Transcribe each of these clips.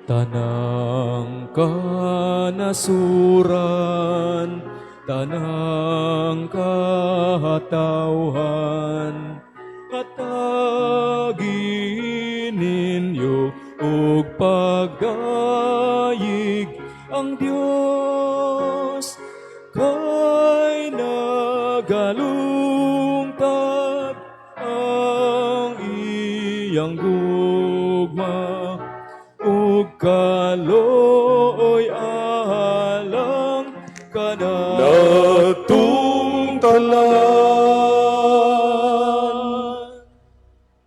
Tanang kanasuran, tanang katawhan, hatagi ninyo ug pagdayig ang Dios kay nagalungtad ang iyang gugma ug kaloy alang kana natong tanan.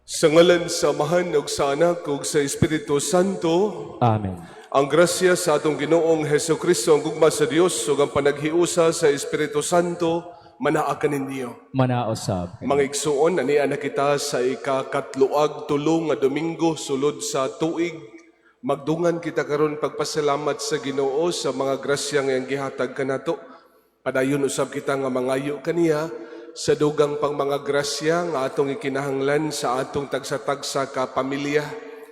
Sa ngalan sa Amahan ug sa Anak ug sa Espiritu Santo, Amen. ang grasya sa atong Ginoong Hesukristo, ang gugma sa Dios ug ang panaghiusa sa Espiritu Santo manaa kaninyo. Manaosab. Mga igsuon, ania na kita sa ikakatluag tulo nga Domingo sulod sa tuig. Magdungan kita karon pagpasalamat sa Ginoo sa mga grasya nga iyang gihatag kanato. Padayon usab kita nga mangayo kaniya sa dugang pang mga grasya nga atong ikinahanglan sa atong tagsa-tagsa ka pamilya.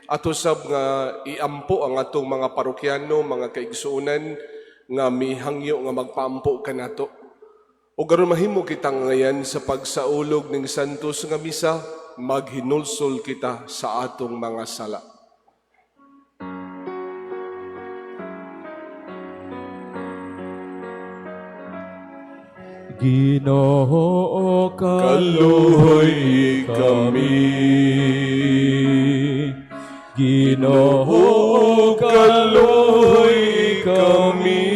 At usab nga iampo ang atong mga parokyano, mga kaigsuonan nga mihangyo nga magpaampo kanato. O garon mahimo kita ngayon sa pagsaulog ning santos nga misa, maghinulsol kita sa atong mga sala. Ginoo Kaluhoy kami, Ginoo kaluhoy kami,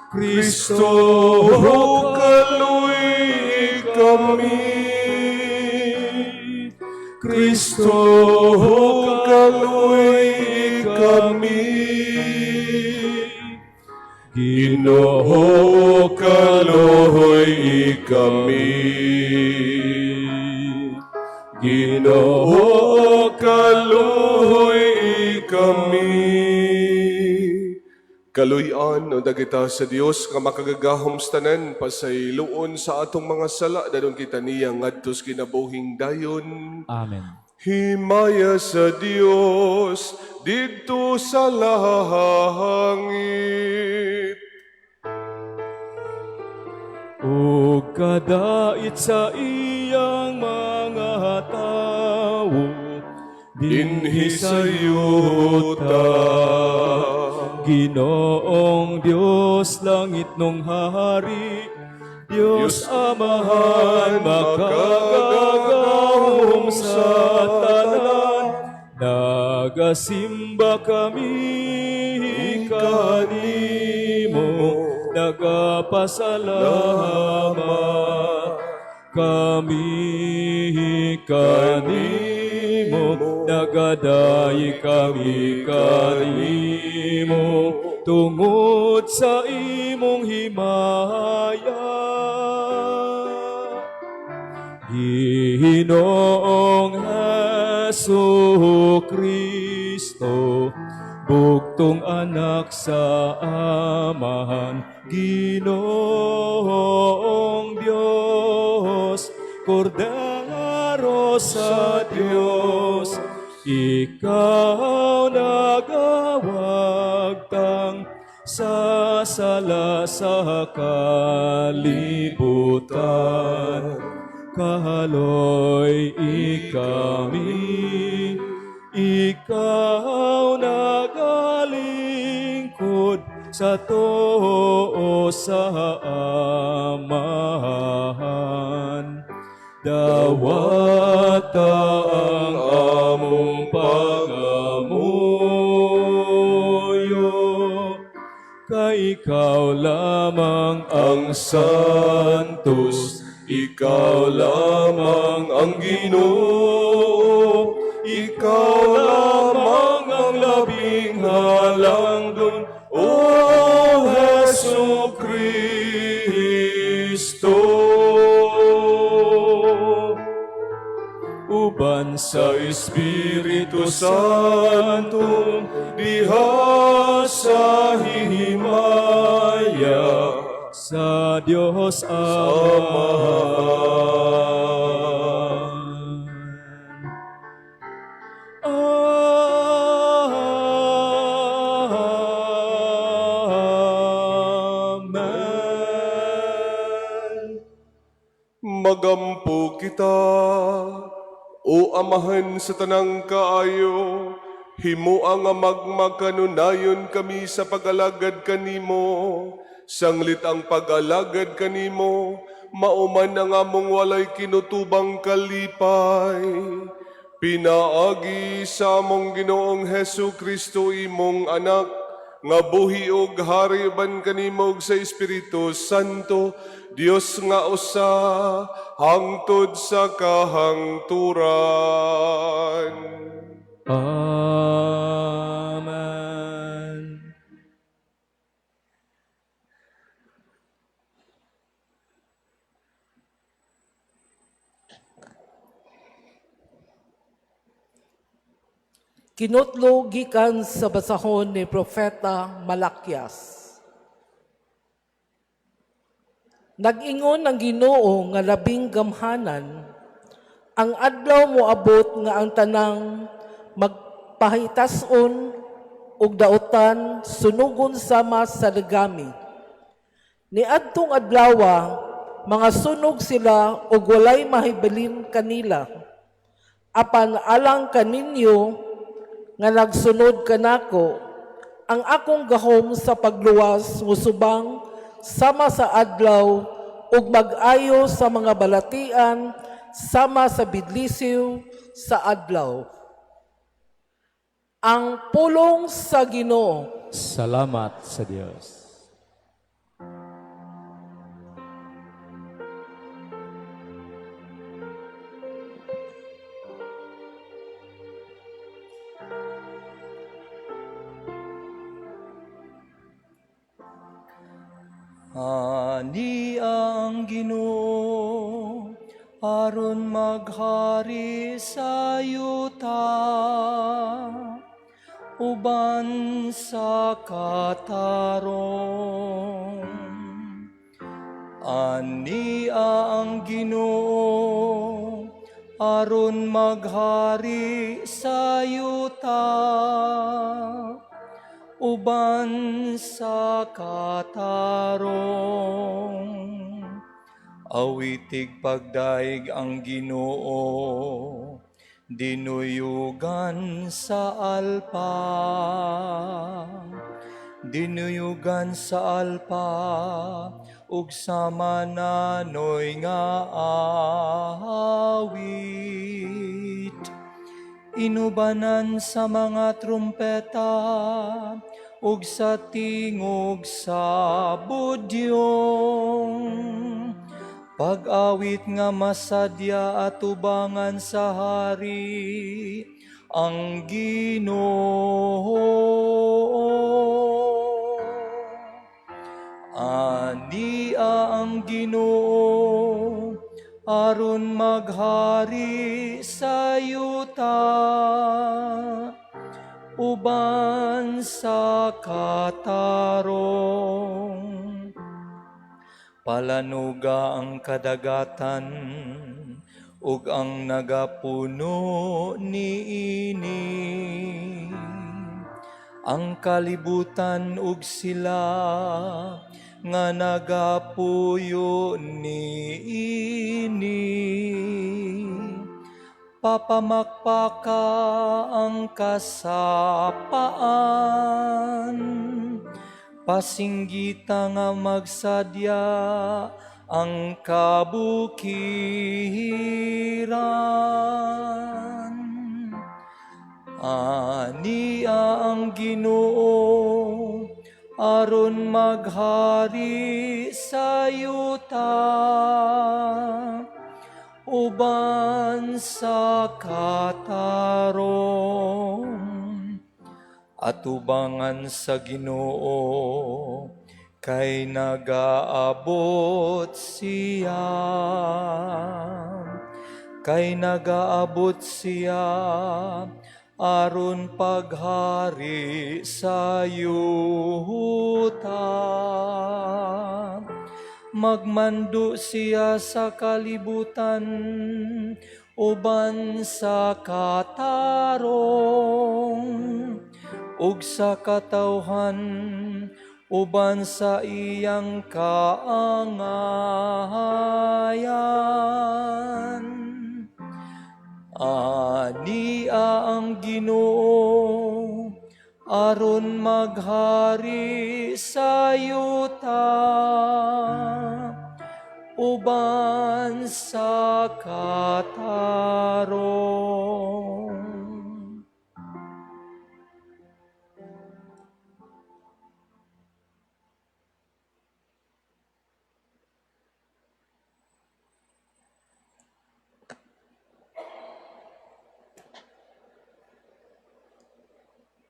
Kristo kaluhoy kami, Kristo kaluhoy kami, Ginoo kaluhoy kami, Ginoo kaluhoy kami. Kaluyan o dagita sa Dios nga makagagahom sa tanan pasayloon sa atong mga sala dadon kita niya ngadtos kinabuhing dayon. Amen. Himaya sa Dios didto sa langit. O kadait sa iyang mga tawo, Dinhi sa yuta, Ginoong Diyos langit nung hari, Diyos Amahan makagagahom sa tanan, nagasimba kami kanimo, nagapasalamat kami kanimo, nagadayi kami kanimo, tungod sa imong himaya. Ginoong Hesukristo, bugtong anak sa Amahan, Ginoong Diyos, Kordero sa Diyos, ikaw nagawagtang sa sala sa kalibutan. Kahaloy ikami, ikaw nagalingkod sa too sa Amahan. Dawata ang among pangamuyo, kay ikaw lamang ang santos, ikaw lamang ang Ginoo, ikaw lamang ang labing halangdon, O Hesukristo. Uban sa Espiritu Santo, diha sa himaya sa Diyos Ama. Magampo kita, o Amahan sa tanang kaayo, himuang magmakanunayon kami sa pag-alagad kanimo, sanglit ang pag-alagad kanimo, mauman ang among walay kinutubang kalipay. Pinaagi sa among Ginoong Hesu Kristo imong anak, nga buhi og hari ban kanimo sa Espiritu Santo, Dios nga usa, hangtod sa kahangturan. Amen. Kinutlo gikan sa basahon ni Propeta Malakyas. Nag-ingon ang Ginoo nga labing gamhanan, ang adlaw moabot nga ang tanang magpahitason ug daotan sunugon sama sa dagami. Niadtong adlawa, mga sunog sila ug walay mahibalin kanila. Apan alang kaninyo nga nagsunod kanako, ang akong gahom sa pagluwas musubang sama sa adlaw ug mag-ayo sa mga balatian sama sa bidlisiw sa adlaw. Ang pulong sa Ginoo. Salamat sa Diyos. Ani ang Ginoo aron maghari sa yuta, uban sa katarong. Ani ang Ginoo aron maghari sa yuta, uban sa katarong. Awitig pagdaig ang Ginoo, dinuyugan sa alpa. Dinuyugan sa alpa, ug sama nanoy nga awit. Inubanan sa mga trumpeta, ug sa tingog sa budyong. Pag-awit nga masadya at ubangan sa hari ang Ginoo. Ania ang Ginoo aron maghari sa yuta, uban sa katarong. Palanuga ang kadagatan, ug ang nagapuno niini. Ang kalibutan ug sila nga nagapuyo niini. Papamakpaka ang kasapaan, pasinggita nga magsadya ang kabukiran. Ania ang Ginoo aron maghari sa yuta, uban sa katarong. At ubangan sa Ginoo, kay nagaabot siya. Kay nagaabot siya, aron paghari sa yuta. Magmando siya sa kalibutan, uban sa katarong. Ug sa katawhan, uban sa iyang kaangayan. Ania ang Ginoo, aron maghari sa yuta, uban sa katarong.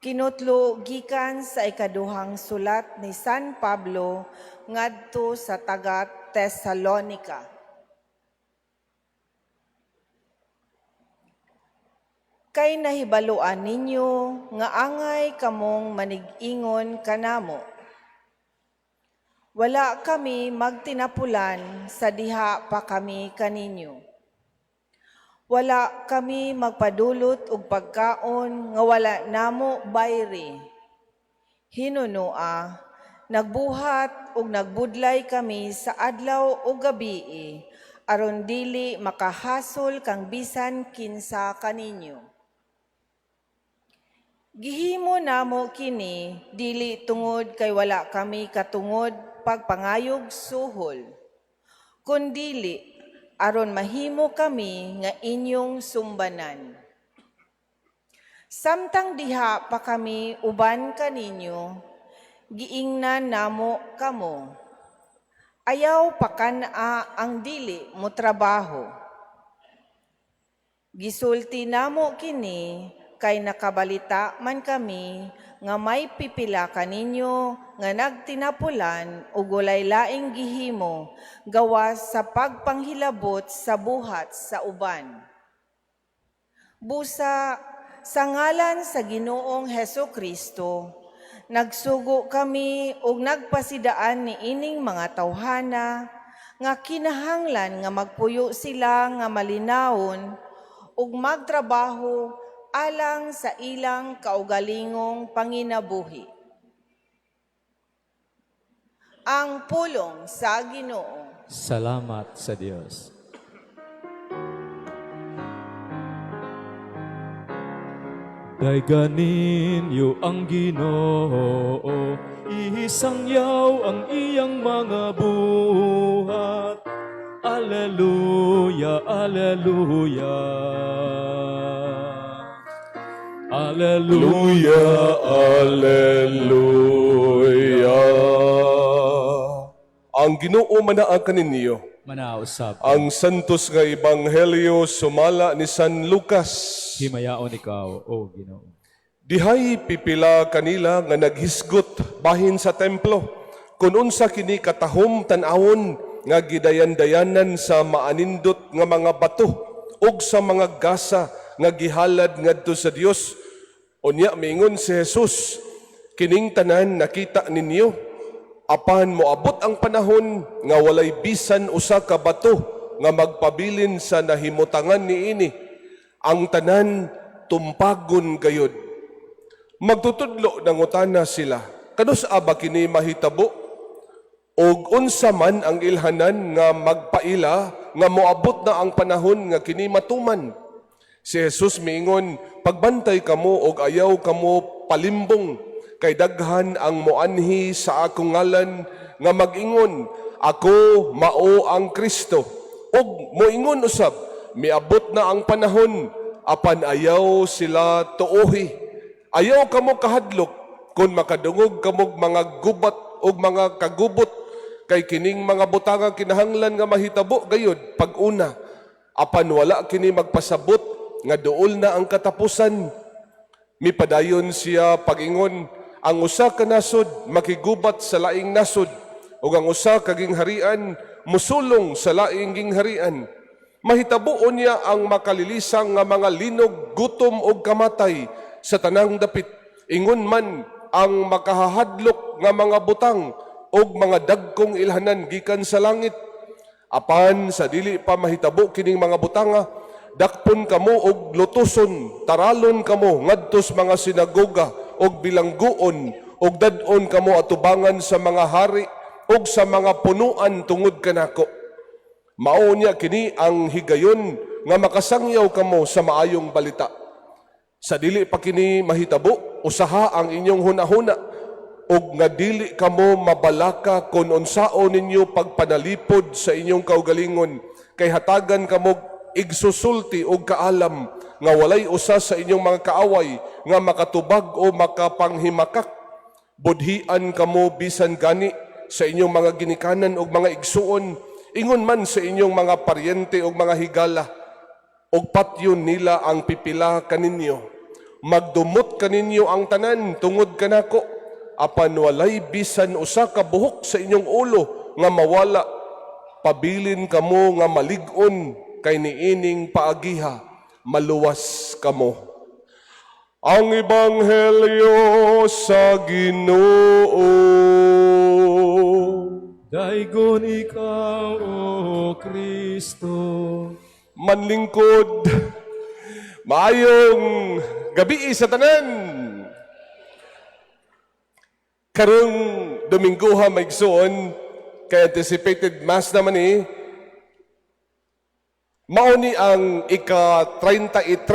Kinutlo gikan sa ikaduhang sulat ni San Pablo ngadto sa taga Tesalonica. Kay nahibaluan ninyo nga angay kamong manig-ingon kanamo. Wala kami magtinapulan sa diha pa kami kaninyo. Wala kami magpadulot og pagkaon nga wala namo bayri. Hinunoa, nagbuhat og nagbudlay kami sa adlaw o gabii, aron dili makahasol kang bisan kinsa kaninyo. Gihimo namo kini dili tungod kay wala kami katungod pagpangayog suhol, kundili aron mahimo kami nga inyong sumbanan. Samtang diha pa kami uban kaninyo, giingnan namo kamo. Ayaw pakana ang dili mo trabaho. Gisulti namo kini kay nakabalita man kami nga may pipila kaninyo nga nagtinapulan ug walay laing gihimo gawas sa pagpanghilabot sa buhat sa uban. Busa sa ngalan sa Ginoong Hesukristo, nagsugo kami ug nagpasidaan ni ining mga tawhana nga kinahanglan nga magpuyo sila nga malinawon ug magtrabaho alang sa ilang kaugalingong panginabuhi. Ang pulong sa Ginoo. Salamat sa Diyos. Dayganin niyo ang Ginoo, isangyaw ang iyang mga buhat. Alleluia, alleluia. Alleluia, Alleluia. Ang Ginoo manaa kaninyo. manausap. Ang santos nga ebanghelyo sumala ni San Lucas. Himayaon ikaw, O Ginoo. Dihay pipila kanila nga naghisgot bahin sa templo. Kun unsa kini katahom tan-awon nga gidayan-dayanan sa maanindot nga mga bato ug sa mga gasa nga gihalad ngadto sa Dios. Unya miingon si Jesus, kining tanan nakita ninyo, apan moabot ang panahon nga walay bisan usa ka bato nga magpabilin sa nahimutangan niini. Ang tanan tumpagon gayud. Magtutudlo nangutana sila, kanos aba kini mahitabo? Og unsa man ang ilhanan nga magpaila nga moabot na ang panahon nga kini matuman? Si Jesus miingon, pagbantay kamo og ayaw kamo palimbong, kay daghan ang moanhi sa akong ngalan nga mag-ingon, ako mao ang Kristo. Og moingon usab, miabot na ang panahon, apan ayaw sila tuohi. Ayaw kamo kahadlok, kung makadungog kamog mga gubat o mga kagubot, kay kining mga butanga kinahanglan nga mahitabo gayud pag-una. Apan wala kini magpasabot, nga dool na ang katapusan. Mipadayon siya pag-ingon, ang usa ka nasod makigubat sa laing nasod, ug ang usa ka gingharian musulong sa laing gingharian. Mahitabuon niya ang makalilisang nga mga linog, gutom ug kamatay sa tanang dapit. Ingon man ang makahahadlok nga mga butang ug mga dagkong ilhanan gikan sa langit. Apan sa dili pa mahitabo kining mga butanga, dakpon kamo og lutuson, taralon kamo ngadtos mga sinagoga og bilangguon og dadon kamo atubangan sa mga hari og sa mga punuan tungod kanako. Mao niya kini ang higayon nga makasangyaw kamo sa maayong balita. Sa dili pa kini mahitabo, usaha ang inyong hunahuna, ug nga dili kamo mabalaka kung unsao ninyo pagpanalipod sa inyong kaugalingon, kay hatagan kamo igsusulti og kaalam nga walay usa sa inyong mga kaaway nga makatubag o makapanghimakak. Budhian kamo bisan gani sa inyong mga ginikanan ug mga igsuon, ingon man sa inyong mga paryente ug mga higala, ug patyon nila ang pipila kaninyo. Magdumot kaninyo ang tanan tungod kanako, apan walay bisan usa ka buhok sa inyong ulo nga mawala. Pabilin kamo nga malig-on, kay niining paagiha maluwas kamo. Ang Ebanghelyo sa Ginoo. Daigon ikaw, O Kristo. Manlingkod, maayong gabi sa tanan. Karong Domingo ha maigsoon, kay anticipated mass naman mauni ang ika-33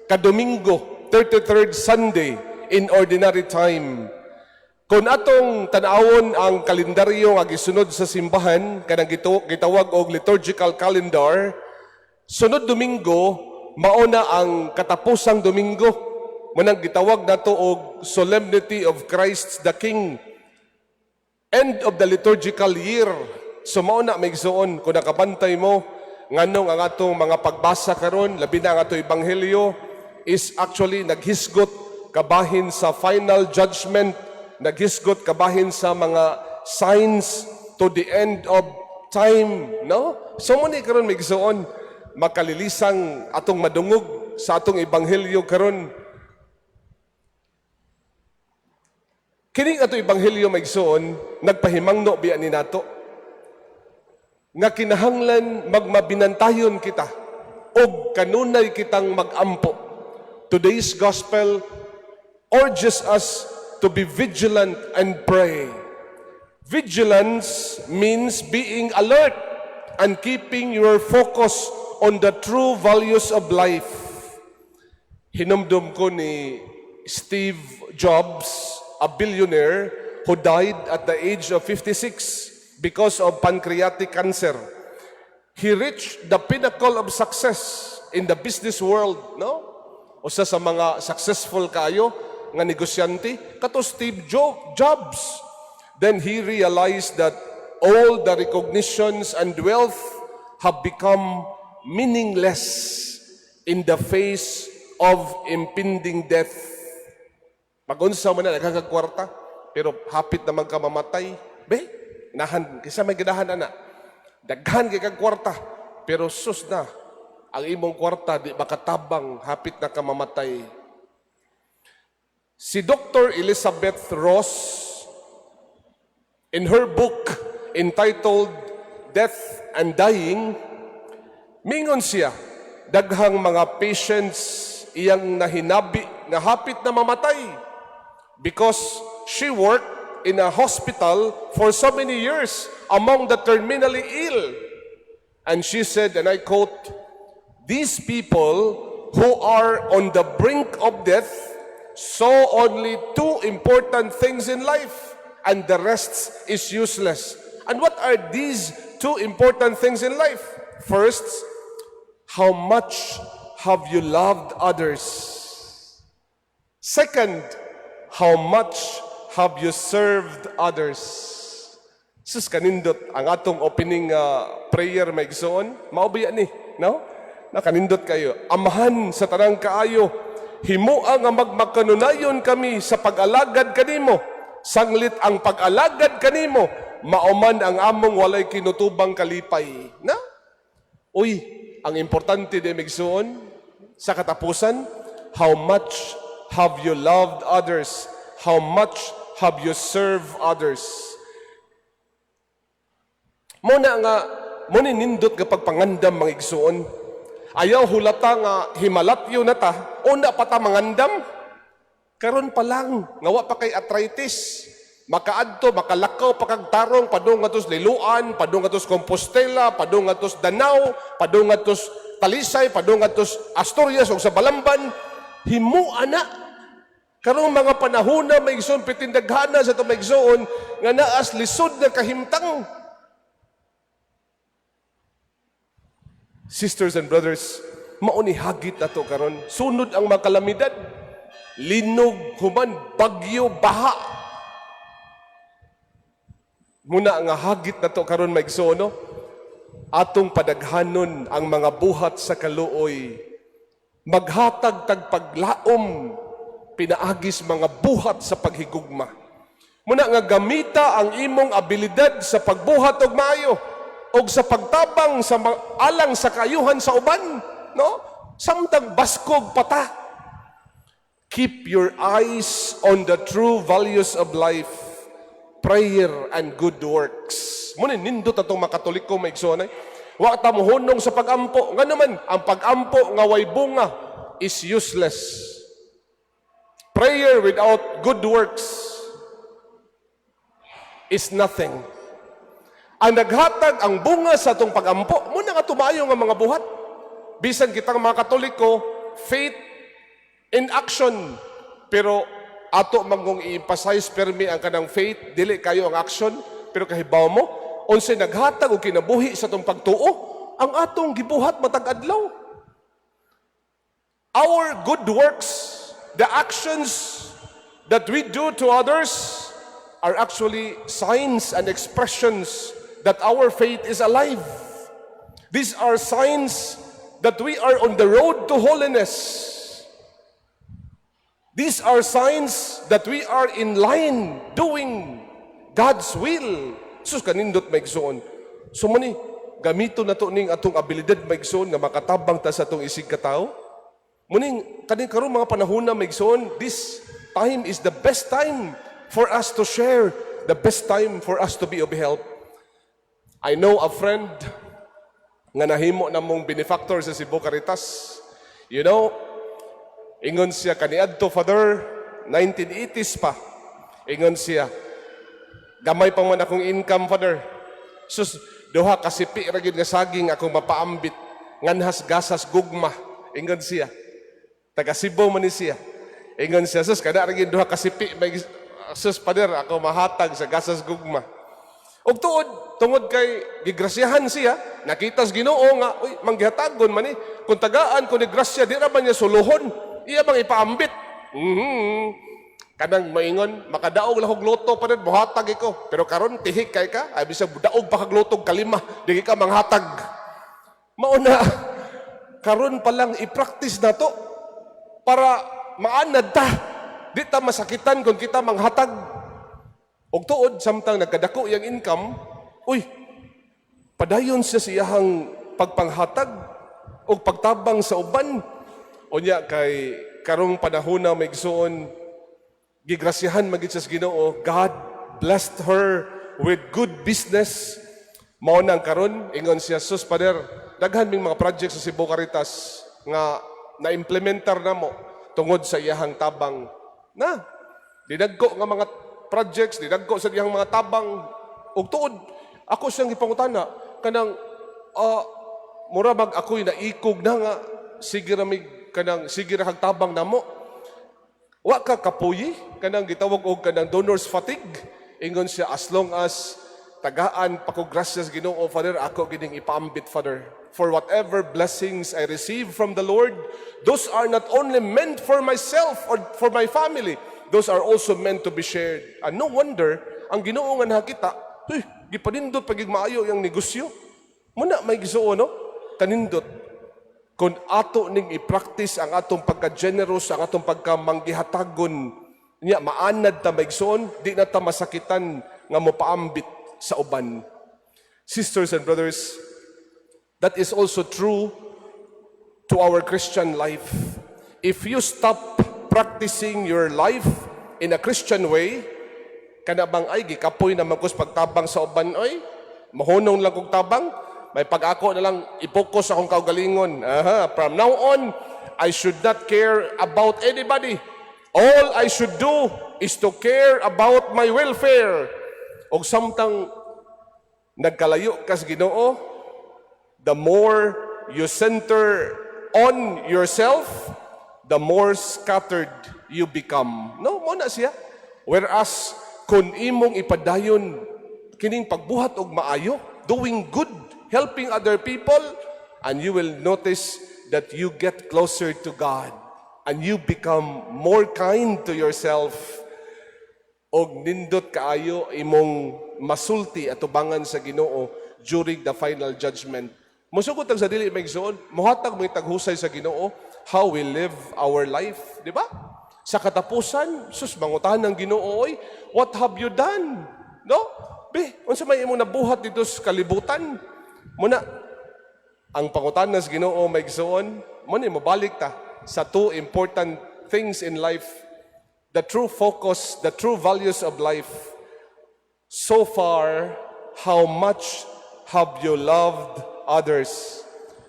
ka-Domingo, 33rd Sunday in ordinary time. Kung atong tanawon ang kalendaryo nga gisunod sa simbahan, kanang gitawag og liturgical calendar, sunod Domingo, mauna ang katapusang Domingo, munang gitawag nato og Solemnity of Christ the King. End of the liturgical year. So mauna maigsoon, kung nakabantay mo, nganong ang atong mga pagbasa karon, labi na ang atong Ebanghelyo, is actually naghisgot kabahin sa final judgment, naghisgot kabahin sa mga signs to the end of time, no? So muna karon maigsoon, makalilisang atong madungog sa atong Ebanghelyo karon. Kining atong Ebanghelyo maigsoon, nagpahimangno biya ni nato nga kinahanglan magmabinantayon kita o kanunay kitang magampo. Today's gospel urges us to be vigilant and pray. Vigilance means being alert and keeping your focus on the true values of life. Hinumdum ko ni Steve Jobs, a billionaire who died at the age of 56 because of pancreatic cancer. He reached the pinnacle of success in the business world, no? Usa sa mga successful kayo nga negosyante, kato Steve Jobs. Then he realized that all the recognitions and wealth have become meaningless in the face of impending death. Magunsa mo na, nagkakagkwarta, pero hapit naman ka mamatay. Nahan, kisa may ganahan na daghan kay kag kwarta, pero sus na, ang imong kwarta di makatabang, hapit na ka mamatay. Si Dr. Elizabeth Ross, in her book entitled Death and Dying, mingon siya, daghang mga patients iyang nahinabi nga hapit na mamatay because she worked in a hospital for so many years among the terminally ill. And she said, and I quote, "These people who are on the brink of death saw only two important things in life, and the rest is useless." And what are these two important things in life? First, how much have you loved others? Second, how much have you served others? Sus kanindot ang atong opening prayer maigsoon, maubiya ni, no? Nakanindot kayo. Amahan sa tanang kaayo, himua nga magmakanunayon kami sa pag-alagad kanimo. Sanglit ang pag-alagad kanimo, mauman ang among walay kinutubang kalipay. Na? Uy, ang importante di maigsoon sa katapusan, how much have you loved others? How much have you served others? Muna nga, muna nindot kapag pangandam mga igsuon. Ayaw hulata nga himalatyo na ta, una pa ta mangandam. Karon pa lang, ngawa pa kay arthritis, Makaadto, makalakaw, pakagtarong, padung atos Liluan, padung atos Compostela, padung atos Danao, padung atos Talisay, padung atos Asturias o sa Balamban, himuan na. Karong mga panahon na maigsoon, pitindaghana sa ito maigsoon, nga naas lisod na kahimtang. Sisters and brothers, mauni hagit na to karon. Sunod ang mga kalamidad. Linog, human, bagyo, baha. Muna nga hagit na to karon maigsoon, no? Atong padaghanon ang mga buhat sa kaluoy. Maghatag tagpaglaom, pinaagis mga buhat sa paghigugma. Muna nga gamita ang imong abilidad sa pagbuhat og maayo og sa pagtabang sa alang sa kayuhan sa uban, no? Samtang baskog pata. Keep your eyes on the true values of life, prayer and good works. Muna nindot atong makatoliko maigsoon ay. Wa ta mohunong sa pagampo. Nga naman, ang pagampo nga way bunga is useless. Prayer without good works is nothing. Ang naghatag ang bunga sa atong pagampo, muna nga tumayo nga mga buhat. Bisan kitang mga Katoliko, faith in action. Pero ato mangong i-emphasize permi ang kanang faith, dili kayo ang action, pero kahibaw mo, unsay naghatag o kinabuhi sa atong pagtuo, ang atong gibuhat matag adlaw. Our good works, the actions that we do to others are actually signs and expressions that our faith is alive. These are signs that we are on the road to holiness. These are signs that we are in line doing God's will. Sus kanindot maigsoon. So mani gamito na to ning atong abilidad maigsoon nga makatabang ta sa atong isig katao. Muning kaning karon mga panahon na maigsoon, this time is the best time for us to share, the best time for us to be of help. I know a friend nga nahimo na mong benefactor sa Cebu Caritas. You know, ingon siya kaniadto Father, 1980s pa. Ingon siya, gamay pa man akong income, Father. Sus, duha kasipi ra gyud nga saging akong mapaambit. Nganhas gasas gugma. Ingon siya. Taga Cebu man ni siya. Ingon siya, sus, kada ra gyud duha kasipi. Sus, Father, ako mahatag sa gasas gugma. Og tungod kay gigrasyahan siya, nakitas Ginoo nga, uy, manggihatagon man ni. Kung tagaan ko ni grasya, di ra man niya suluhon. Iya bang ipaambit. Kanang maingon, makadaog lang og loto pa rin, buhatag iko. Pero karon tihik kay ka, ay bisag daog pa kag lotog kalima, di ka manghatag. Mauna, karon pa lang i-practice na to para maanad ta. Di ta masakitan kung kita manghatag. Og tuod, samtang nagkadako yung income, uy, padayon siya siyahang pagpanghatag o pagtabang sa uban. O niya, kay karong panahon na may igsoon, gigrasyahan magit sa Ginoo, God blessed her with good business. Mao nang karon, ingon siya, sus, Pader, daghan ming mga project sa Cebu Caritas nga na-implementar na mo tungod sa iyahang tabang. Na, dinagko nga mga projects, dinagko sa iyang mga tabang. Og tuod, ako siyang ipangutana, kanang, mura mag ako'y naikog na nga, sige ramig, kanang, sige ra kag tabang na mo. Wa ka kapuyi, kanang gitawag og kanang donor's fatigue. Ingon siya, as long as tagaan pa ko gracias Ginoo, Father, ako gining ipaambit, Father. For whatever blessings I receive from the Lord, those are not only meant for myself or for my family, those are also meant to be shared. And no wonder, ang Ginoo nga nakita, gipanindot pagig maayo yung negosyo. Muna may gisuo, no? Kanindot. Kung ato ning i-practice ang atong pagka-generous, ang atong pagka-manggihatagon, niya maanad ta maigsoon, di na ta masakitan nga mopaambit sa uban. Sisters and brothers, that is also true to our Christian life. If you stop practicing your life in a Christian way, kana bang ay gikapoy na magkus pagtabang sa uban, oy, mahunong lang kog tabang, may pag-ako na lang ipokus akong kaugalingon. From now on, I should not care about anybody. All I should do is to care about my welfare. O samtang nagkalayo ka sa Ginoo, the more you center on yourself, the more scattered you become. No, mo na siya. Whereas, kung imong ipadayon, kining pagbuhat og maayo, doing good, helping other people, and you will notice that you get closer to God and you become more kind to yourself og nindot kaayo imong masulti at tubangan sa Ginoo during the final judgment. Musugod tag sa dili maigsoon, mohatag mo taghusay sa Ginoo how we live our life, di ba? Sa katapusan, sus mangutan ng Ginoo, oy, what have you done? No? Be, unsa may imong nabuhat dito sa kalibutan? Muna, ang pangutan sa Ginoo maigsoon, muna mabalik ta sa two important things in life, the true focus, the true values of life. So far, how much have you loved others?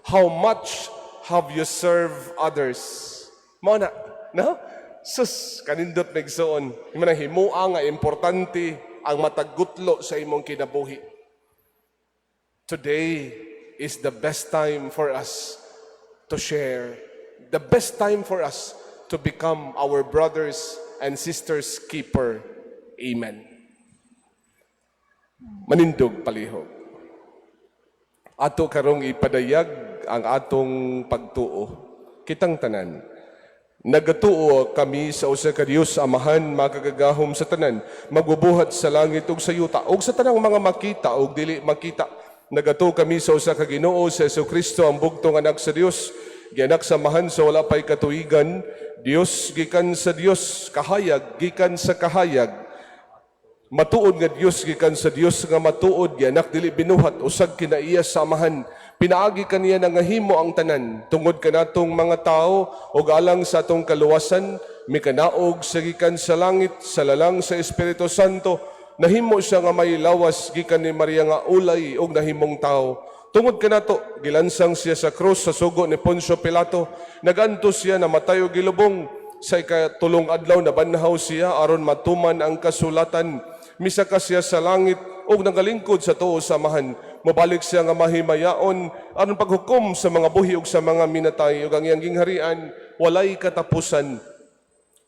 How much have you served others? Mao na, no? Sus, kanindot megsoon. Imo na himua nga importante ang matagutlo sa imong kinabuhi. Today is the best time for us to share. The best time for us to become our brothers and sisters keeper. Amen. Manindog palihog. Ato karong ipadayag ang atong pagtuo. Kitang tanan. Nagatuo kami sa usa ka Dios Amahan makagagahom sa tanan, magbubuhat sa langit ug sa yuta, ug sa tanang mga makita ug dili makita. Nagatuo kami sa usa ka Ginoo sa Jesucristo ang bugtong anak sa Dios, gianak sa amahan sa wala pay katuigan, Dios gikan sa Dios, kahayag gikan sa kahayag. Matuod nga Dios gikan sa Dios nga matuod, gianak dili binuhat usag kinaiya sa amahan. Pinaagi kaniya nga himo ang tanan tungod kanatong mga tao ug alang sa atong kaluwasan, mikanaog sa gikan sa langit sa lalang sa Espiritu Santo. Nahimo siya nga may lawas gikan ni Maria nga ulay ug nahimong tao. Tungod kanato gilansang siya sa krus sa sugo ni Poncio Pilato. Nagantos siya namatay og gilubong. Sa ikatulong adlaw nabanhaw siya aron matuman ang kasulatan. Misaka siya sa langit ug nagalingkod sa tuo sa amahan. Mabalik siya nga mahimayaon aron paghukom sa mga buhi ug sa mga minatay ug ang iyang gingharian walay katapusan.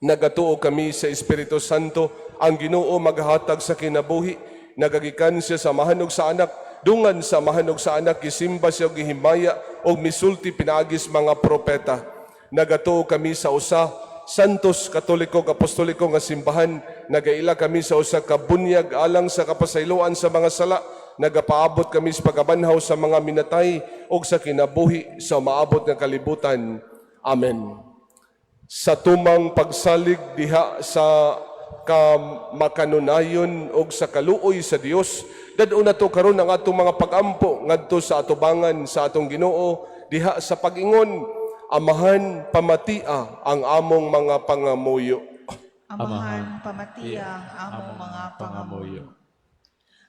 Nagatuo kami sa Espiritu Santo, ang Ginoo maghatag sa kinabuhi. Nagagikan siya sa amahan ug sa anak, dungan sa amahan ug sa anak gisimba siya ug gihimaya ug misulti pinaagis mga propeta. Nagatuo kami sa usa Santos Katoliko Apostoliko nga simbahan, nagaila kami sa usa ka bunyag alang sa kapasayloan sa mga sala. Nagapaabot kami sa pagabanhaw sa mga minatay o sa kinabuhi sa maabot ng kalibutan. Amen. Sa tumang pagsalig diha sa kamakanunayon o sa kaluoy sa Dios, dadun na to karon ang atong mga pagampo ngadto sa atubangan sa atong Ginoo diha sa pag-ingon, Amahan pamatia ang among mga pangamuyo. Amahan pamatia ang among mga pangamuyo.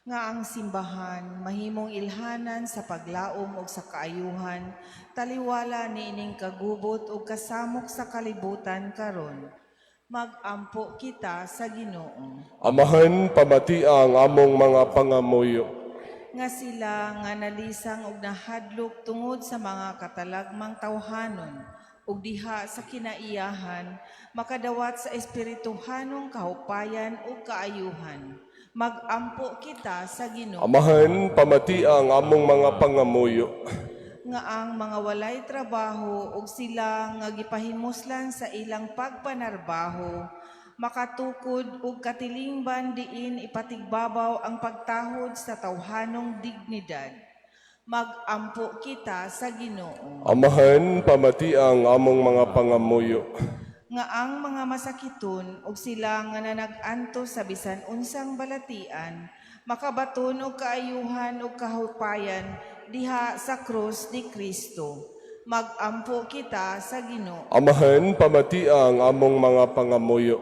Nga ang simbahan mahimong ilhanan sa paglaom ug sa kaayuhan, taliwala niining kagubot ug kasamok sa kalibutan karon. Magampo kita sa Ginoo. Amahan pamatia ang among mga pangamuyo. Nga sila nga nalisang ug nahadlok tungod sa mga katalagmang tawhanon ug diha sa kinaiyahan, makadawat sa espirituhanong kahupayan ug kaayuhan. Magampo kita sa Ginoo. Amahan pamatia ang among mga pangamuyo. Nga ang mga walay trabaho ug sila nga gipahimuslan sa ilang pagpanarbaho, makatukod ug katilingban diin ipatigbabaw ang pagtahod sa tawhanong dignidad. Magampo kita sa Ginoo. Amahan pamatia ang among mga pangamuyo. Nga ang mga masakiton ug sila nga nanag-anto sa bisan unsang balatian, makabaton og kaayuhan ug kahupayan diha sa krus ni Kristo. Magampo kita sa Ginoo. Amahan pamatia ang among mga pangamuyo.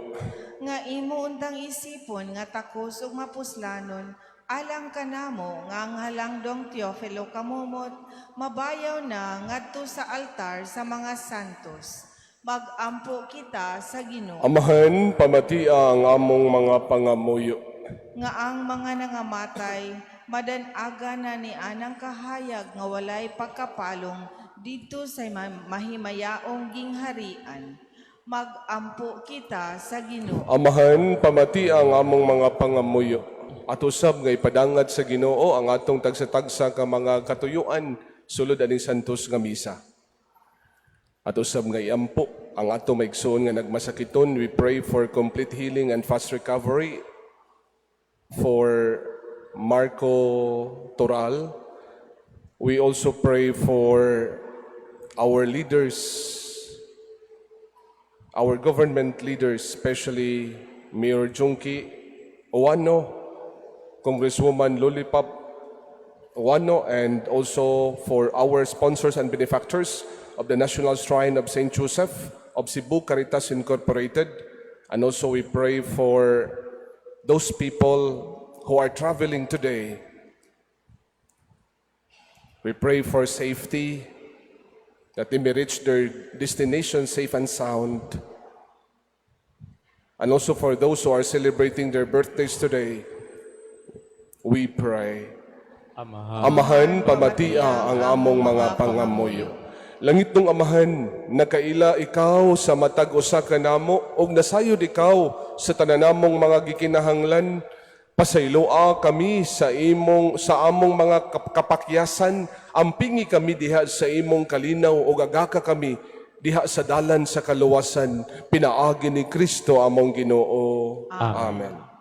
Nga imo untang isipon nga takos ug mapuslanon, alang kanamo nga ang halangdong Teofilo kamumot, mabayaw na ngadto sa altar sa mga santos. Magampo kita sa Ginoo, Amahan, pamati ang among mga pangamuyo. nga ang mga nangamatay, madanaga na ni anang kahayag nga walay pagkapalong dito sa mahimayaong gingharian. Magampo kita sa Ginoo, Amahan, pamati ang among mga pangamuyo. At usab nga ipadangat sa Ginoo ang atong tagsa-tagsa ka mga katuyuan sulod aning santos nga misa. At usab nga iampo ang atong maigsoon nga nagmasakiton. We pray for complete healing and fast recovery for Marco Toral. We also pray for our leaders, our government leaders, especially Mayor Junki Owano, Congresswoman Lollipop Owano, and also for our sponsors and benefactors of the National Shrine of St. Joseph of Cebu Caritas Incorporated. And also we pray for those people who are traveling today. We pray for safety, that they may reach their destination safe and sound. And also for those who are celebrating their birthdays today, we pray. Amahan, pamatia ang among mga pangamuyo. Langit ng Amahan, nakaila ikaw sa matag usa ka namo og nasayod ikaw sa tananamong mga gikinahanglan. Pasayloa kami sa among mga kapakyasan, ampingi kami diha sa imong kalinaw ug agaka kami diha sa dalan sa kaluwasan. Pinaagi ni Kristo among Ginoo. Amen.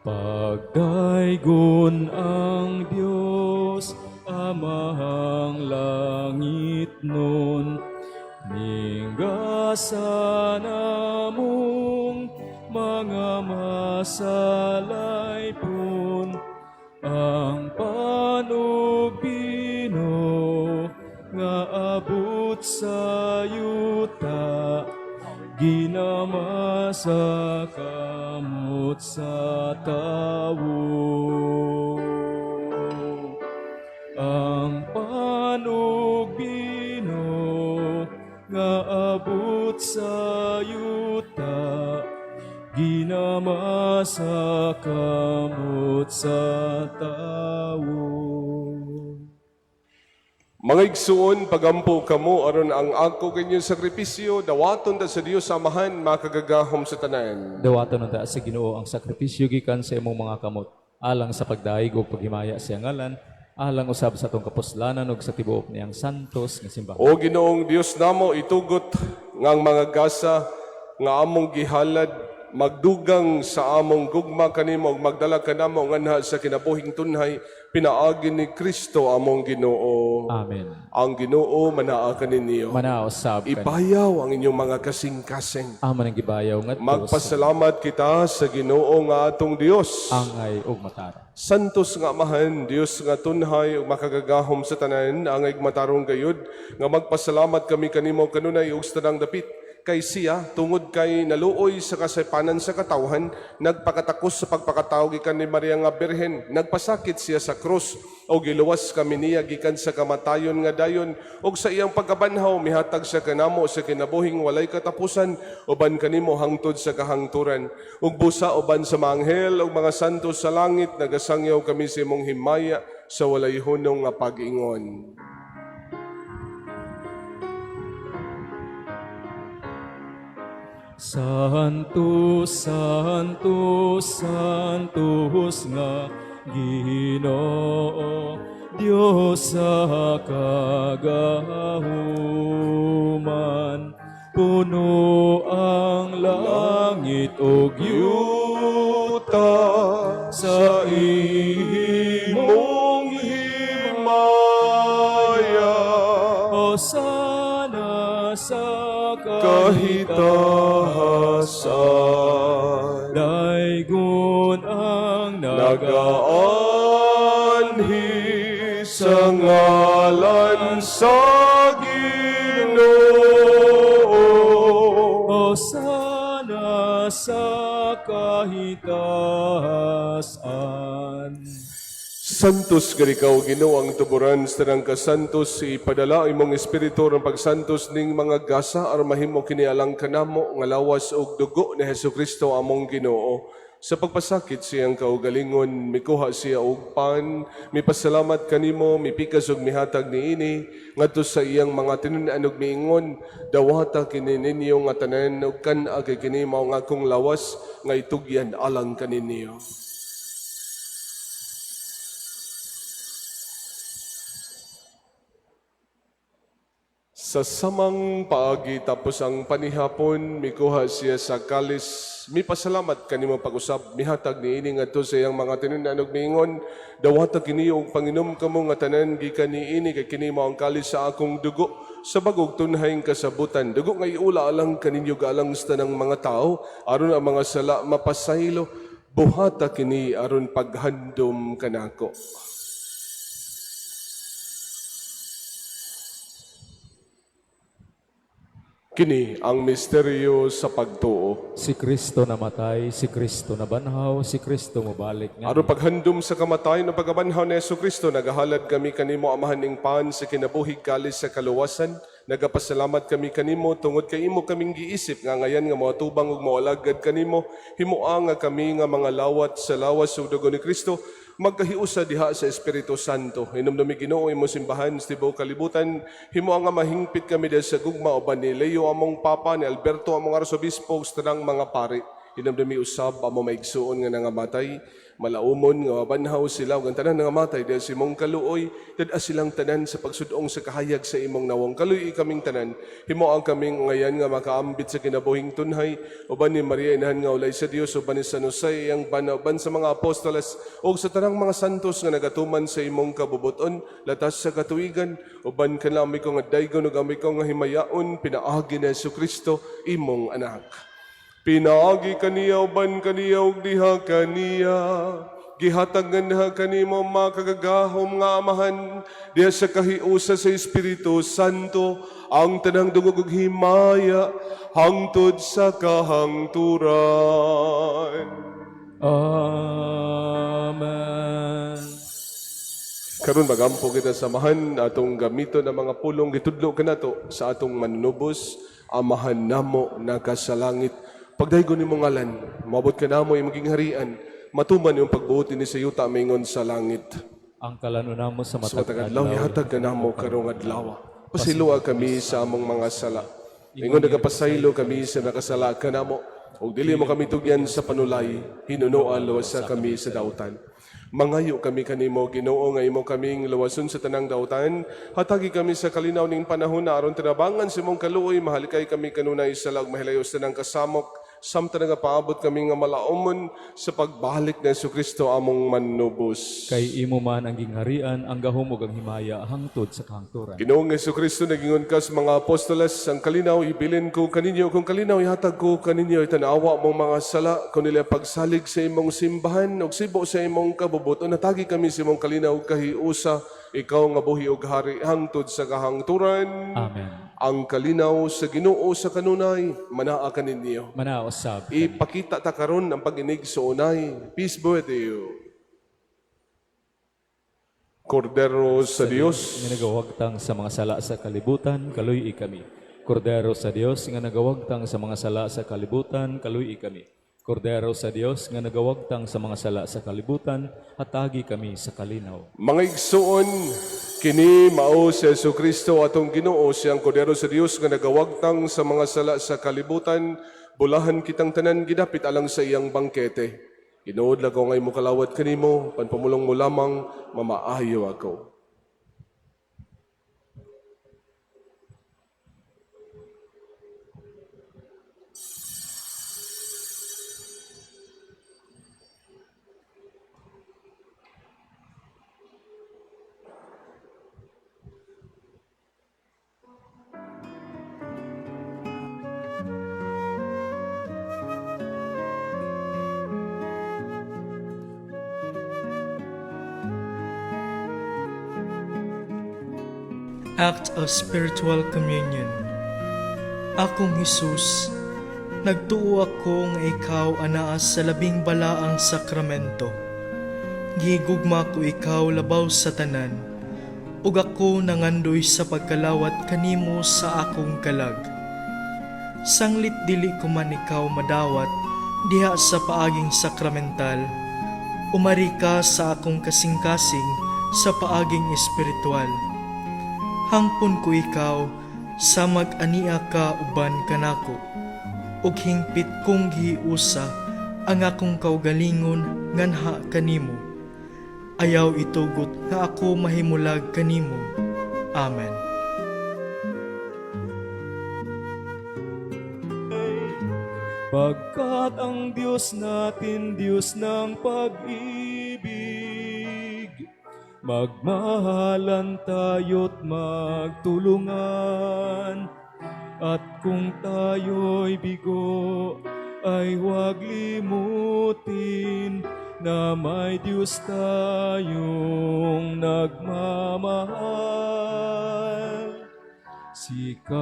Pagdaygon ang Diyos, Amahang langit nun, ninggasan among mga masalay pun, ang panubino nga abot sa yuta, ginama sa kamot sa tawo. Ang panubino nga abot sa yuta, ginama sa kamot sa tawo. Mga igsuon, pagampo kamo aron ang ako kanyang sakripisyo, dawaton da sa Dios Amahan, makagagahom sa tanan. Dawaton nanda sa Ginoo ang sakripisyo gikan sa imong mga kamot, alang sa pagdaig o paghimaya sa ngalan, alang usab sa atong kapuslanan ug sa tibuok niyang santos nga simbahan. O Ginoong Dios namo, itugot ngang mga gasa nga among gihalad, magdugang sa among gugma kanimo ug magdala kanamo nganha sa kinabuhing tunhay, pinaagi ni Kristo among Ginoo. Amen. Ang Ginoo manaa kaninyo. Manaosab kan. Ibayaw ang inyong mga kasing-kasing. Aman ang gibayaw ngadto sa Magpasalamat kita sa Ginoo nga atong Dios. angay ug matara. Santos nga Amahan, Dios nga tunhay ug makagagahom sa tanan, angay matarong gayud nga magpasalamat kami kanimo kanunay ug sa tanang dapit. Kay siya, tungod kay naluoy sa kasaypanan sa katawhan, nagpakatakos sa pagpakatao gikan ni Maria nga Birhen, nagpasakit siya sa krus, o giluwas kami niya gikan sa kamatayon nga dayon, o sa iyang pagkabanhaw, mihatag sa kanamo sa kinabuhing walay katapusan, uban kanimo hangtod sa kahangturan. Ug busa uban sa mga anghel ug mga santos sa langit, nagasangyaw kami sa imong himaya sa walay hunong nga pag-ingon. Santos, Santos, Santos nga Ginoo, Dios sa kagahuman, puno ang langit ug yuta sa imong himaya. Hosana sa kahitahasan, daygon ang nagaanhi sa ngalan sa Ginoo. Hosana sa kahitasan. Santos garikaw Ginoo ang tuburan sa tanang kasantos ipadala imong espiritu ng pagsantos ning mga gasa aron mahimo kini alang kanamo nga lawas og dugo ni Hesukristo among Ginoo. Sa pagpasakit siyang kaugalingon, mikuha siya og pan, mipasalamat kanimo, mipikas og mihatag niini, ngadto sa iyang mga tinunan ug miingon, dawata kini ninyo nga tanan ug kan-a kay kini mao nga akong lawas nga itugyan alang kaninyo. Sa samang paagi tapos ang panihapon, mikuha siya sa kalis. Mipasalamat kanimo pag-usab, mihatag niini ngadto sa iyang mga tinunan ug miingon, dawata kini og panginom kamo nga tanan gikan niini kay kini mao ang kalis sa akong dugo sa bagog tunhayng kasabutan. Dugo nga iula alang kaninyo galang sa tanang mga tao aron ang mga sala mapasaylo. Buhata kini aron paghandom kanako. Kini ang misteryo sa pagtuo. Si Kristo namatay, si Kristo nabanhaw, si Kristo mobalik nga. Aron paghandom sa kamatayon o pagabanhaw ni Jesucristo, nagahalad kami kanimo amahan ning pan sa kinabuhig kalis sa kaluwasan. Nagapasalamat kami kanimo tungod kay imo kaming giisip nga ngayan nga moatubang ug moalagad kanimo. Himua nga kami nga mga lawat sa lawas ug dugo ni Kristo magkahiusa diha sa Espiritu Santo. Hinumdumi Ginoo imo simbahan sa tibuok kalibutan. Himua nga mahingpit kami diha sa gugma uban ni Leo among papa, ni Alberto among arsobispo sa tanang mga pari. Hinumdumi usab amo maigsuon nga nangamatay. Malaumon nga mabanhaw sila ug ang tanan nga matay dahil sa imong kaluoy dad silang tanan sa pagsudong sa kahayag sa imong nawong kaluoy kaming tanan himo ang kaming ngayan nga makaambit sa kinabuhing tunhay uban ni Maria inahan nga ulay sa Dios uban ni San Jose ang banaban sa mga apostoles ug sa tanang mga santos nga nagatuman sa imong kabubuton latas sa katuigan uban kanami ko nga daygon ug ami ko nga himayaon pinaagi ni Jesucristo imong anak. Pinaagi kaniya uban kaniya ug diha kaniya gihatagan ha kanimo makagagahom nga amahan diha sa kahiusa sa Espiritu Santo ang tanang dungog ug himaya hangtod sa kahangturan. Amen. Karon magampo kita samahan atong gamiton ang mga pulong gitudlo kanato sa atong manunubos amahan namo nakasalangit. Pagdaygon nimo ngalan, mabot ka namo imong gingharian, matuman yung pagbuot ni sa yuta maingon sa langit. Ang kalano mo sa Sa matag matag-adlaw, ihatag ka namo karong adlaw. Pasiluwa kami sa among mga sala. Ingon nagapasaylo kami sa nakasala ka namo. Ug dili mo kami tugyan sa panulay, hinunoan luwasa kami sa dautan. Mangayo kami kanimo Ginoo nga imo kaming luwason sa tanang dautan. Hatagi kami sa kalinaw ning panahon na aron tinabangan sa imong kaluoy, mahalikay kami kanunay sa lag mahilayo sa tanang kasamok. Samtang nagapaabot kami nga malaumon sa pagbalik ni Jesucristo among manubos. Kay imo man ang gingharian, ang gahom ug ang himaya hangtod sa kahangturan. Ginoong Jesucristo nagingon ka sa mga apostoles, ang kalinaw ibilin ko kaninyo, kung kalinaw ihatag ko kaninyo, itanawa mong mga sala, kung nila pagsalig sa imong simbahan, o sibo sa imong kabubuton, natagi kami sa imong kalinaw kahiusa, ikaw nga buhi ug hari hangtod sa kahangturan. Amen. Ang kalinaw sa Ginoo sa kanunay, manaa ka ninyo. Manaosab. Ipakita ta karon ang pag-inig sa unay. Peace be with you. Kordero sa Dios, Nga nagawagtang sa mga sala sa kalibutan, kaluy kami. Kordero sa Dios nga nagawagtang sa mga sala sa kalibutan, kaluy kami. Kordero sa Dios nga nagawagtang sa mga sala sa kalibutan, hatagi kami sa kalinaw. mga igsuon, kini mao si Jesucristo atong Ginoo siyang kordero sa Dios nga nagawagtang sa mga sala sa kalibutan, bulahan kitang tanan gidapit alang sa iyang bangkete. Ginood lang ko ngay mo kalawat kanimo, panpamulong mo lamang, mamaayo ako. Act of Spiritual Communion. Akong Hesus, Nagtuo ako nga ikaw anaa sa labing balaang sakramento. Gigugma ko ikaw labaw sa tanan, ug ako nangandoy sa pagkalawat kanimo sa akong kalag. Sanglit dili ko man ikaw madawat diha sa paaging sakramental, umari ka sa akong kasing-kasing sa paaging espiritual. Hangpon ko ikaw sa mag-ania ka uban kanako, ug hingpit kong giusa ang akong kaugalingon nganha kanimo. Ayaw itugot nga ako mahimulag kanimo. Amen. Pagkat ang Diyos natin, Diyos ng pag-ibig, magmahalan tayo't magtulungan. At kung tayo'y bigo, ay huwag limutin na may Diyos tayong nagmamahal. Sikapin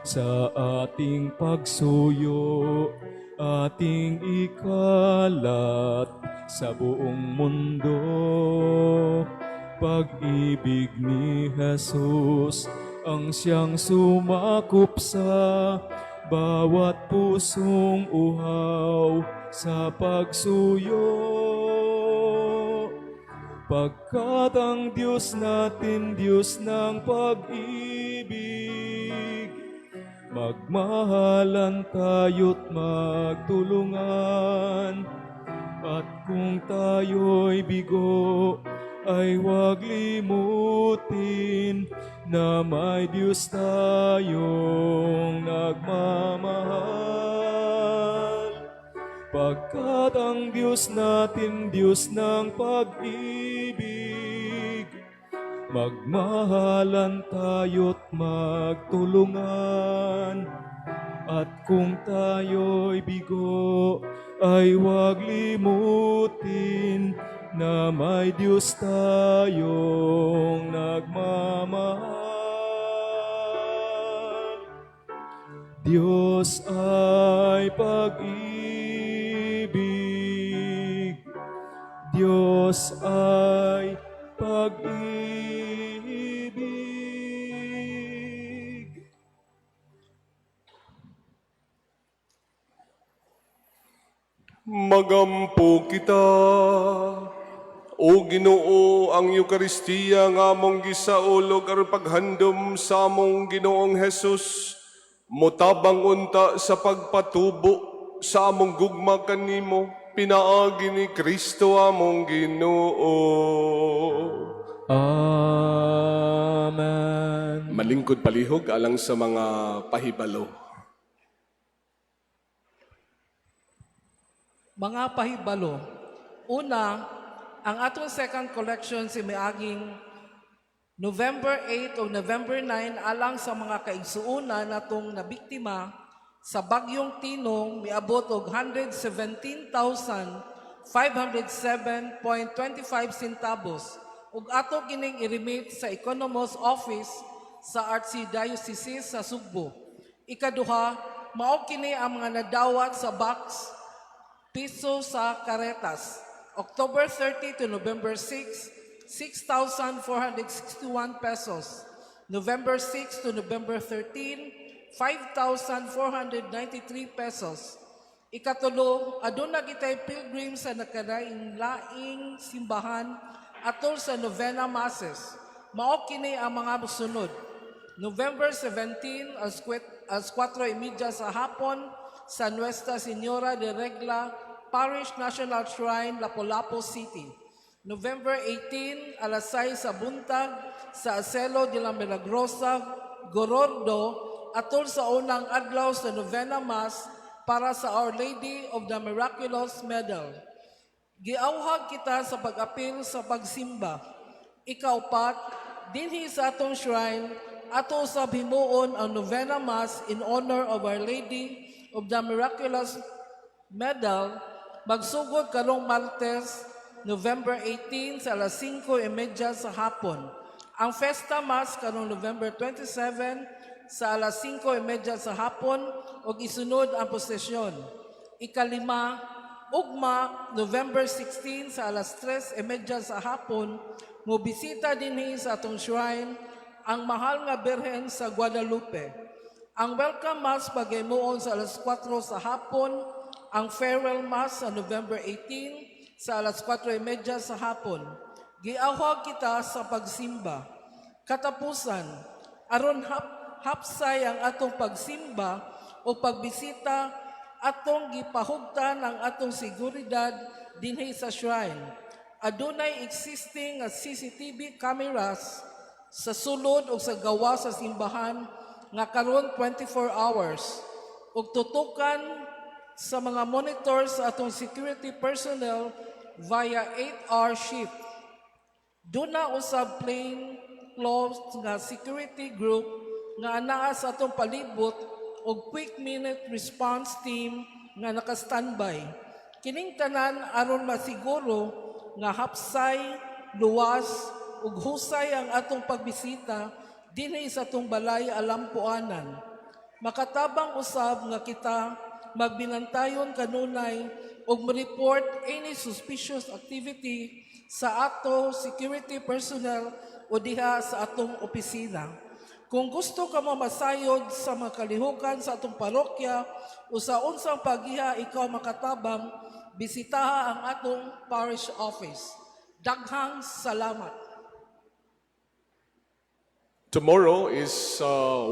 sa ating pagsuyo, ating ikalat sa buong mundo. Pag-ibig ni Jesus ang siyang sumakop sa bawat pusong uhaw sa pagsuyo. Pagkat ang Diyos natin, Diyos ng pag-ibig, magmahalan tayo't magtulungan. At kung tayo'y bigo, ay huwag limutin na may Diyos tayong nagmamahal. Pagkat ang Diyos natin, Diyos ng pag-ibig, magmahalan tayo't magtulungan. At kung tayo'y bigo, ay huwag limutin na may Diyos tayong nagmamahal. Diyos ay pag-ibig, Diyos ay pag-ibig. Magampo kita, o Ginoo, ang Eukaristiya nga among gisaulog aron paghandom sa among Ginoong Hesus, mutabang unta sa pagpatubo sa among gugma kanimo, pinaagi ni Kristo among Ginoo. Amen. Malingkod palihog alang sa mga pahibalo. Mga pahibalo, una, ang atong second collection si miaging November 8 o November 9 alang sa mga kaigsuuna natong nabiktima sa Bagyong Tinong miabot og 117,507.25 centavos ug ato kining i-remit sa Economos Office sa Archdiocese sa Sugbo. Ikaduha, mao kini ang mga nadawat sa box piso sa Karetas. October 30 to November 6, 6,461 pesos. November 6 to November 13, 5,493 pesos. Ikatulo, aduna kitay pilgrim sa nakaraing laing simbahan atol sa novena masses. Mao kini ang mga sunod. November 17 as 4:30 sa hapon sa Nuestra Señora de Regla Parish National Shrine, Lapu-Lapu City. November 18, alas 6 sa buntag sa Aselo de la Milagrosa, Gorordo, atol sa unang adlaw sa Novena Mass para sa Our Lady of the Miraculous Medal. Giauhag kita sa pag-apil sa pagsimba. Ikaupat, dinhi sa atong shrine, ato usab himuon ang Novena Mass in honor of Our Lady of the Miraculous Medal, magsugod karong Martes, November 18 sa alas 5:30 sa hapon. Ang Festa Mass karong November 27 sa alas 5:30 sa hapon ug isunod ang prosesyon. Ikalima, ugma, November 16 sa alas 3:30 sa hapon, mobisita dinhi sa atong shrine ang mahal nga Birhen sa Guadalupe. Ang welcome mass paghimuon sa alas 4 sa hapon, ang farewell mass sa November 18 sa alas 4:30 sa hapon. Giawhag kita sa pagsimba. Katapusan, aron hapsay ang atong pagsimba o pagbisita, atong gipahugtan ang atong seguridad dinhi sa shrine. Adunay existing nga CCTV cameras sa sulod o sa gawa sa simbahan nga karon 24 hours ug tutukan sa mga monitors sa atong security personnel via 8-hour shift. Duna usab plain clothes nga security group nga anaa sa atong palibot o quick minute response team nga naka-standby. Kining tanan aron masiguro nga hapsay, luwas ug husay ang atong pagbisita dinhi sa atong balay alampuanan. Makatabang usab nga kita magbinantayon kanunay ug ma-report any suspicious activity sa ato security personnel o diha sa atong opisina. Kung gusto ka mamasayod sa mga kalihukan sa atong parokya o sa unsang paghiha ikaw makatabang, bisitaha ang atong parish office. Daghang salamat. Tomorrow is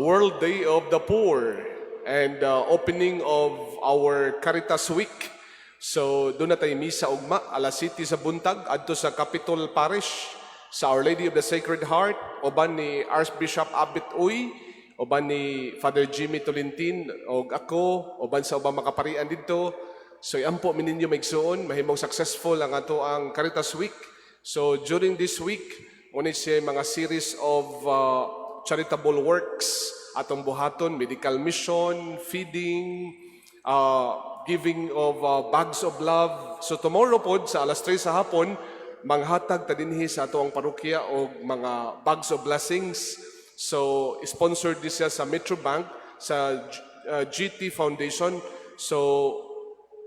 World Day of the Poor and opening of our Caritas Week. So doon na tayo misa ugma, alas 7 sa buntag, adto sa Capitol Parish, sa Our Lady of the Sacred Heart, oban ni Archbishop Abit Uy, oban ni Father Jimmy Tolintin, o ako, oban sa ubang makaparian dito. So iampo mininyo maigsuon, mahimong successful ang ato ang Caritas Week. So during this week, ngunit siya mga series of charitable works, atong buhaton, medical mission, feeding, giving of bags of love. So tomorrow po, sa alas 3 sa hapon, manghatag ta dinhi sa ato ang parokya og mga bags of blessings. So sponsored this siya sa Metrobank, sa GT Foundation. So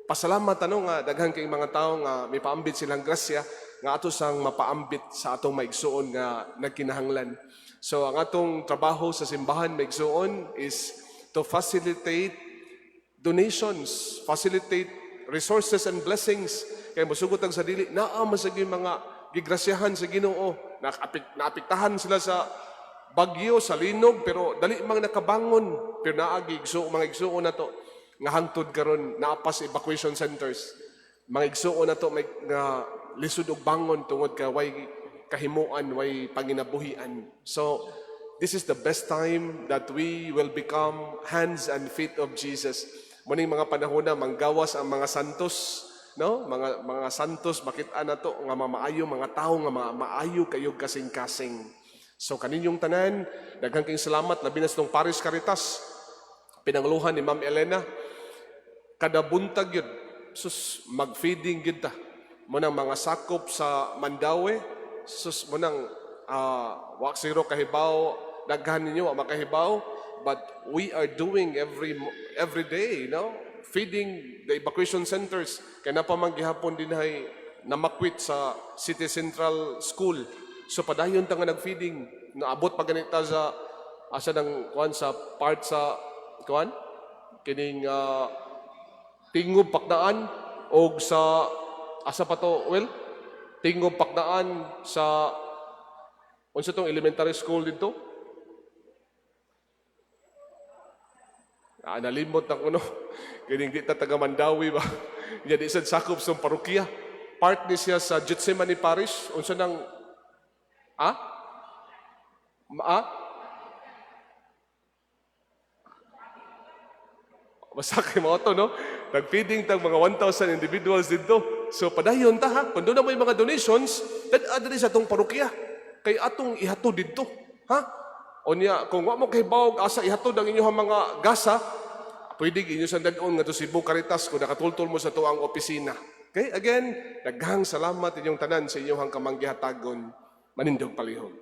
pasalamat nga daghan kay mga tawo nga may paambit silang grasya nga ato sang mapaambit sa atong maigsuon nga nagkinahanglan. So ang atong trabaho sa simbahan maigsuon is to facilitate donations, facilitate resources and blessings. Kaya masugot ang sa dili, naa masaging mga gigrasyahan sa Ginoo. Naapektahan sila sa bagyo, sa linog, pero dali mga nakabangon. Pero naagi, mga igsuo na to, nga hangtod karon naapas evacuation centers. Mga igsuo na to, may nga lisod og bangon tungod ka, way kahimuan, way panginabuhian. So, this is the best time that we will become hands and feet of Jesus. Muning mga panahon na manggawas ang mga santos, no? Mga santos makita na to nga mamaayo mga tao nga maayo kayo kasing-kasing. So kaninyong tanan, daghang kayong salamat labi na sa tong Parish Caritas. Pinangluhan ni Ma'am Elena. Kada buntag yun, sus mag-feeding gyud ta. Munang mga sakop sa Mandaue, sus munang waksiro kahibaw, daghan ninyo makahibaw, but we are doing every day, feeding the evacuation centers. Kaya napamang gihapon din ay namakwit sa City Central School. So padayon ta nga nag-feeding. Naabot pa ganita sa asa ng kuan sa part sa kuan kining Tingob Pakdaan og sa asa pa to, Tingob Pakdaan sa unsa tong elementary school dito. Nalimot na kuno. Kining di ta taga Mandawi ba? Jadi sa sakop sa parokya. Part ni siya sa Gethsemane Parish. Unsa nang basta kay mo to, no? Nag-feeding tag mga 1,000 individuals dito. So padayon ta ha. Kung doon na may mga donations, dali sa atong parokya. Kay atong ihatod dito. Ha? O niya, kung wa mo kahibaw asa ihatod ang inyong mga gasa, pwede inyo sa dagon nga to Cebu Caritas kung nakatultol mo sa tuang opisina. Okay? Again, daghang salamat inyong tanan sa inyong kamanggihatagon. Manindog palihog.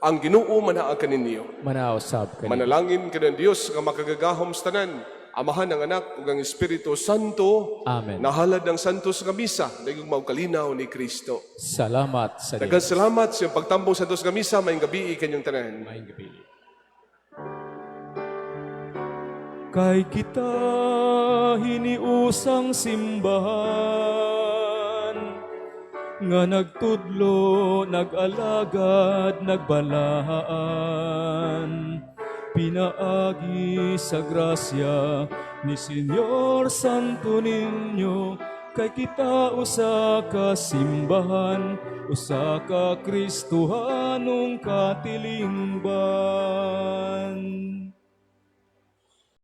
Ang Ginoo manaa kaninyo. Manaosab kani. Manalangin ka ng Diyos nga makagagahom sa tanan. Amahan ng Anak ug ang Espiritu Santo. Amen. Nahalad ng Santos nga misa. Daging maukalinaw ni Kristo. Salamat sa Daghang Dios. salamat sa iyong pagtambong sa Santos nga misa. Maayong gabi kanyang tanan. Maayong gabi. Kay kita hiniusang simbahan nga nagtudlo, nag-alagad, nagbalaan, pinaagi sa grasya ni Senyor Santo Niño. Kay kita usa ka simbahan, usa ka Kristohanong katilingban.